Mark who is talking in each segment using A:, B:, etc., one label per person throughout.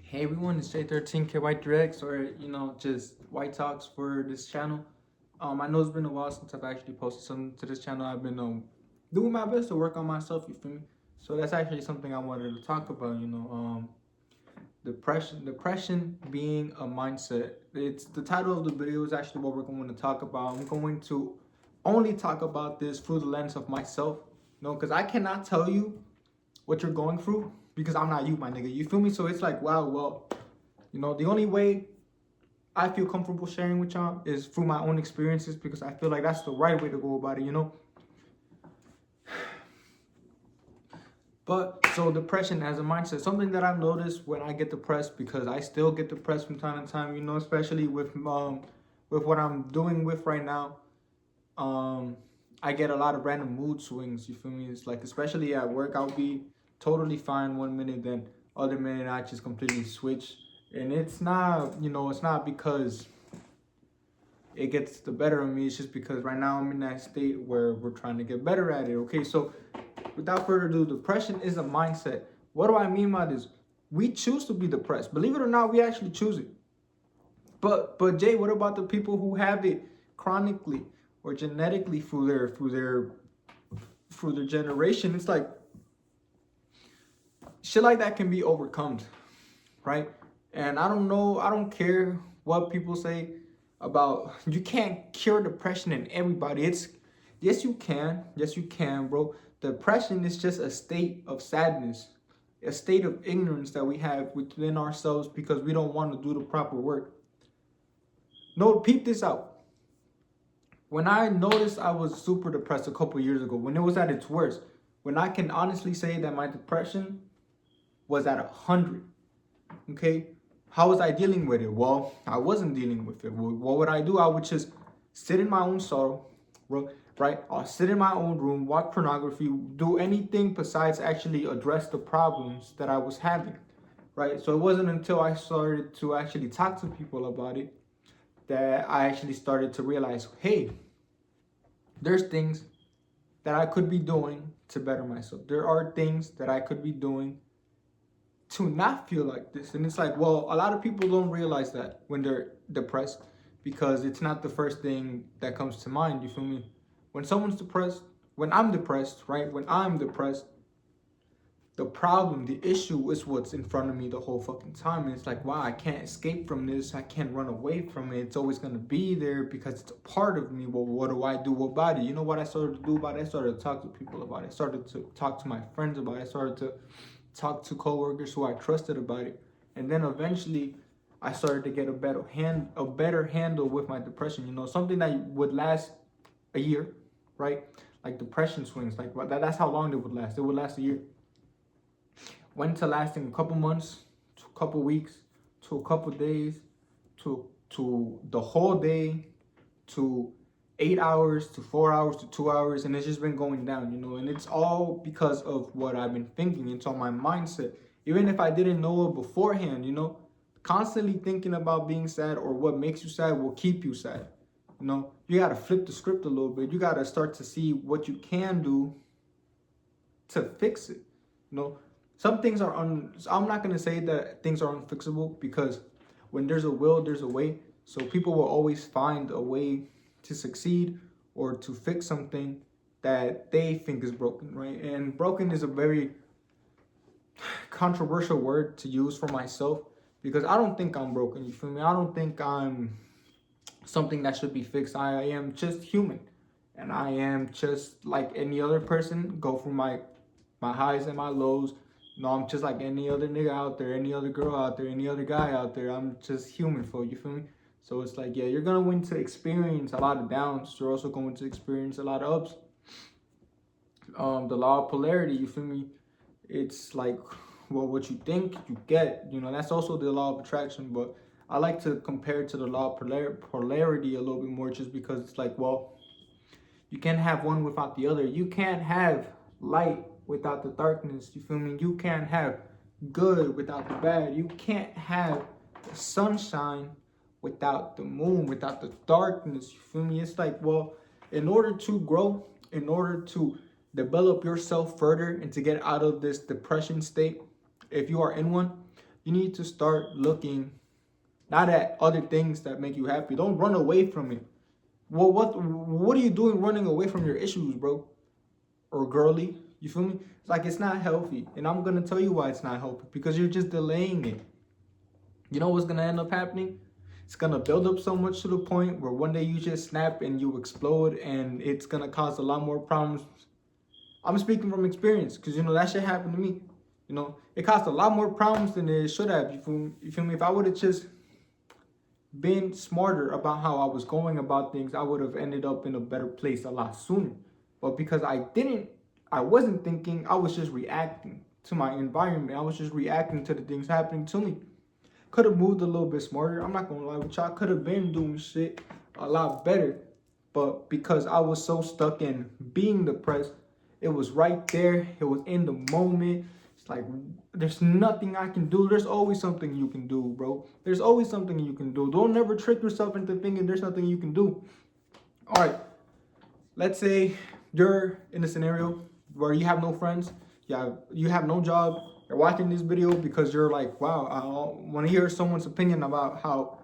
A: Hey everyone, it's J13K White Directs, or just White Talks for this channel. I know it's been a while since I've actually posted something to this channel. I've been doing my best to work on myself. You feel me? So that's actually something I wanted to talk about. Depression being a mindset. It's the title of the video is actually what we're going to talk about. I'm going to only talk about this through the lens of myself. Because I cannot tell you what you're going through because I'm not you, my nigga. You feel me? So it's like, wow, well, the only way I feel comfortable sharing with y'all is through my own experiences because I feel like that's the right way to go about it. But so depression as a mindset, something that I've noticed when I get depressed, because I still get depressed from time to time, especially with what I'm doing with right now. I get a lot of random mood swings, you feel me? It's like, especially at work, I'll be totally fine one minute, then other minute I just completely switch. And it's not, it's not because it gets the better of me. It's just because right now I'm in that state where we're trying to get better at it. Okay, so without further ado, depression is a mindset. What do I mean by this? We choose to be depressed. Believe it or not, we actually choose it. But Jay, what about the people who have it chronically or genetically through their generation? It's like shit like that can be overcome, right? And I don't know, I don't care what people say about you can't cure depression in everybody. It's yes you can, bro. Depression is just a state of sadness, a state of ignorance that we have within ourselves because we don't want to do the proper work. No, peep this out. When I noticed I was super depressed a couple years ago, when it was at its worst, when I can honestly say that my depression was at 100, okay? How was I dealing with it? Well, I wasn't dealing with it. What would I do? I would just sit in my own sorrow, right? I'll sit in my own room, watch pornography, do anything besides actually address the problems that I was having, right? So it wasn't until I started to actually talk to people about it that I actually started to realize, hey, there's things that I could be doing to better myself. There are things that I could be doing to not feel like this. And it's like, well, a lot of people don't realize that when they're depressed because it's not the first thing that comes to mind. You feel me? When someone's depressed, when I'm depressed, right? When I'm depressed, the problem, the issue is what's in front of me the whole fucking time. And it's like, wow, I can't escape from this. I can't run away from it. It's always going to be there because it's a part of me. Well, what do I do about it? You know what I started to do about it? I started to talk to people about it. I started to talk to my friends about it. I started to talk to coworkers who I trusted about it. And then eventually I started to get a better handle with my depression. Something that would last a year, right? Like depression swings, like that's how long they would last. It would last a year. Went to lasting a couple months, to a couple weeks, to a couple days, to the whole day, to 8 hours, to 4 hours, to 2 hours, and it's just been going down, and it's all because of what I've been thinking. It's on my mindset. Even if I didn't know it beforehand, constantly thinking about being sad or what makes you sad will keep you sad. You got to flip the script a little bit. You got to start to see what you can do to fix it. Some things are I'm not going to say that things are unfixable because when there's a will, there's a way. So people will always find a way to succeed or to fix something that they think is broken, right? And broken is a very controversial word to use for myself because I don't think I'm broken, you feel me? I don't think I'm something that should be fixed. I am just human, and I am just like any other person, go through my highs and my lows. I'm just like any other nigga out there, any other girl out there, any other guy out there. I'm just human, you feel me? So it's like, yeah, you're going to experience a lot of downs. You're also going to experience a lot of ups. The law of polarity, you feel me? It's like, well, what you think, you get. That's also the law of attraction. But I like to compare it to the law of polarity a little bit more just because it's like, well, you can't have one without the other. You can't have light without the darkness. You feel me? You can't have good without the bad. You can't have the sunshine without the moon, without the darkness. You feel me? It's like, well, in order to grow, in order to develop yourself further and to get out of this depression state, if you are in one, you need to start looking not at other things that make you happy. Don't run away from it. Well, what are you doing running away from your issues, bro? Or girly? You feel me? It's like it's not healthy. And I'm gonna tell you why it's not healthy. Because you're just delaying it. You know what's gonna end up happening? It's gonna build up so much to the point where one day you just snap and you explode, and it's gonna cause a lot more problems. I'm speaking from experience, because you know that shit happened to me. You know, it caused a lot more problems than it should have. You feel me? If I would have just been smarter about how I was going about things, I would have ended up in a better place a lot sooner. But because I wasn't thinking, I was just reacting to my environment. I was just reacting to the things happening to me. Could have moved a little bit smarter. I'm not gonna lie with y'all. Could have been doing shit a lot better. But because I was so stuck in being depressed, it was right there. It was in the moment. It's like, there's nothing I can do. There's always something you can do, bro. There's always something you can do. Don't never trick yourself into thinking there's nothing you can do. All right. Let's say you're in a scenario where you have no friends. You have no job. You're watching this video because you're like, wow, I want to hear someone's opinion about how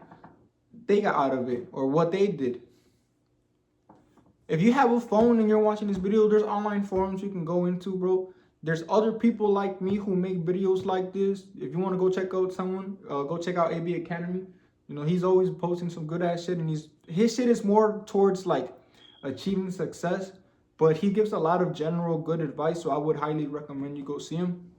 A: they got out of it or what they did. If you have a phone and you're watching this video, there's online forums you can go into, bro. There's other people like me who make videos like this. If you want to go check out someone, go check out AB Academy. You know, he's always posting some good ass shit, and his shit is more towards like achieving success, but he gives a lot of general good advice, so I would highly recommend you go see him.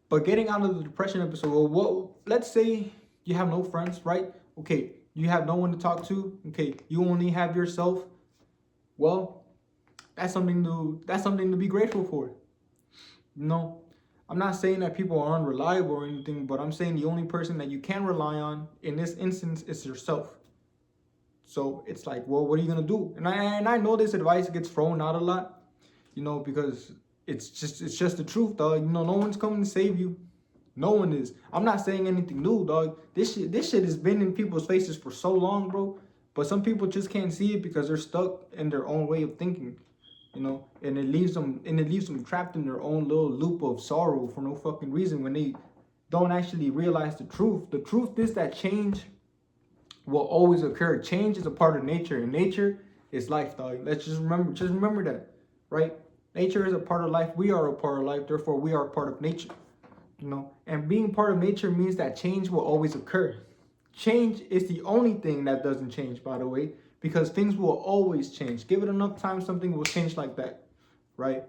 A: But getting out of the depression episode, well, let's say you have no friends, right? Okay, you have no one to talk to. Okay, you only have yourself. Well, that's something to be grateful for. You know, I'm not saying that people are unreliable or anything, but I'm saying the only person that you can rely on in this instance is yourself. So it's like, well, what are you gonna do? And I know this advice gets thrown out a lot, you know, because it's just the truth, dog. You know, no one's coming to save you. No one is. I'm not saying anything new, dog. This shit has been in people's faces for so long, bro. But some people just can't see it because they're stuck in their own way of thinking, you know, and it leaves them trapped in their own little loop of sorrow for no fucking reason when they don't actually realize the truth. The truth is that change will always occur. Change is a part of nature, and nature is life, dog. Let's just remember that, right? Nature is a part of life. We are a part of life. Therefore, we are a part of nature, you know. And being part of nature means that change will always occur. Change is the only thing that doesn't change, by the way, because things will always change. Give it enough time, something will change like that, right?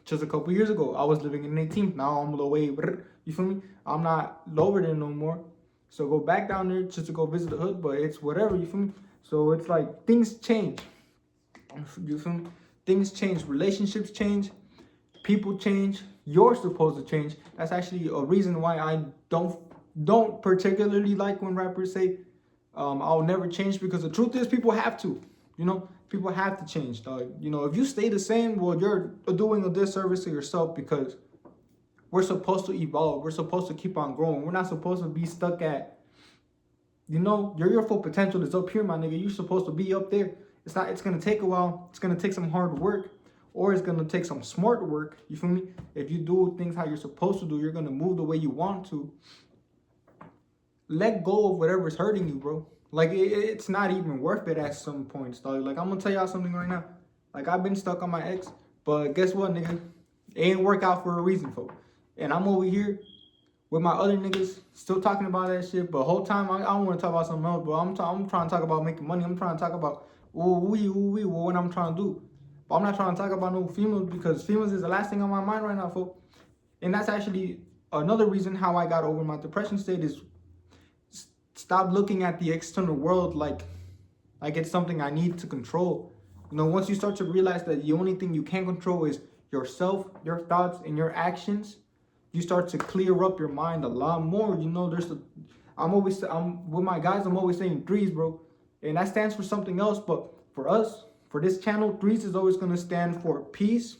A: Just a couple years ago, I was living in 18th. Now I'm low way. You feel me? I'm not lower than no more. So go back down there just to go visit the hood, but it's whatever. You feel me? So it's like things change. You feel me? Things change. Relationships change. People change. You're supposed to change. That's actually a reason why I don't particularly like when rappers say I'll never change, because the truth is people have to. You know, people have to change, dog. You know, if you stay the same, well, you're doing a disservice to yourself, because we're supposed to evolve. We're supposed to keep on growing. We're not supposed to be stuck at, you know, your full potential is up here, my nigga. You're supposed to be up there. It's going to take a while. It's going to take some hard work, or it's going to take some smart work. You feel me? If you do things how you're supposed to do, you're going to move the way you want to. Let go of whatever's hurting you, bro. Like, it's not even worth it at some points, dog. Like, I'm going to tell y'all something right now. Like, I've been stuck on my ex, but guess what, nigga? It ain't work out for a reason, folks. And I'm over here with my other niggas still talking about that shit. But whole time, I don't want to talk about something else, bro. I'm trying to talk about making money. I'm trying to talk about what I'm trying to do. But I'm not trying to talk about no females, because females is the last thing on my mind right now, folks. And that's actually another reason how I got over my depression state, is stop looking at the external world like it's something I need to control. You know, once you start to realize that the only thing you can control is yourself, your thoughts, and your actions, you start to clear up your mind a lot more. You know, I'm with my guys, I'm always saying threes, bro. And that stands for something else. But for us, for this channel, threes is always going to stand for peace,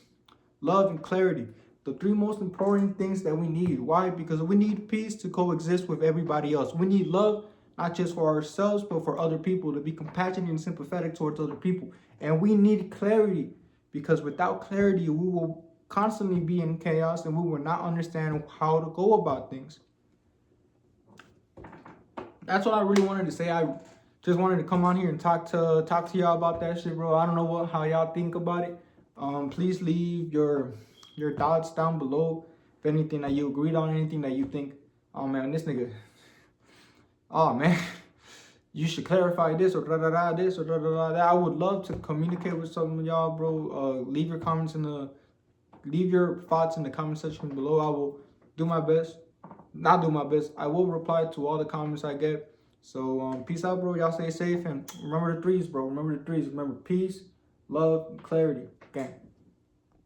A: love, and clarity. The three most important things that we need. Why? Because we need peace to coexist with everybody else. We need love, not just for ourselves, but for other people, to be compassionate and sympathetic towards other people. And we need clarity, because without clarity, we will constantly be in chaos, and we will not understand how to go about things. That's what I really wanted to say. I just wanted to come on here and talk to y'all about that shit, bro. I don't know how y'all think about it. Please leave your thoughts down below. If anything that you agreed on, anything that you think, oh man, this nigga, oh man, you should clarify this or da da da this or da da da that. I would love to communicate with some of y'all, bro. Leave your thoughts in the comment section below. I will do my best. Not do my best. I will reply to all the comments I get. So peace out, bro. Y'all stay safe and remember the threes, bro. Remember the threes. Remember peace, love, and clarity. Gang.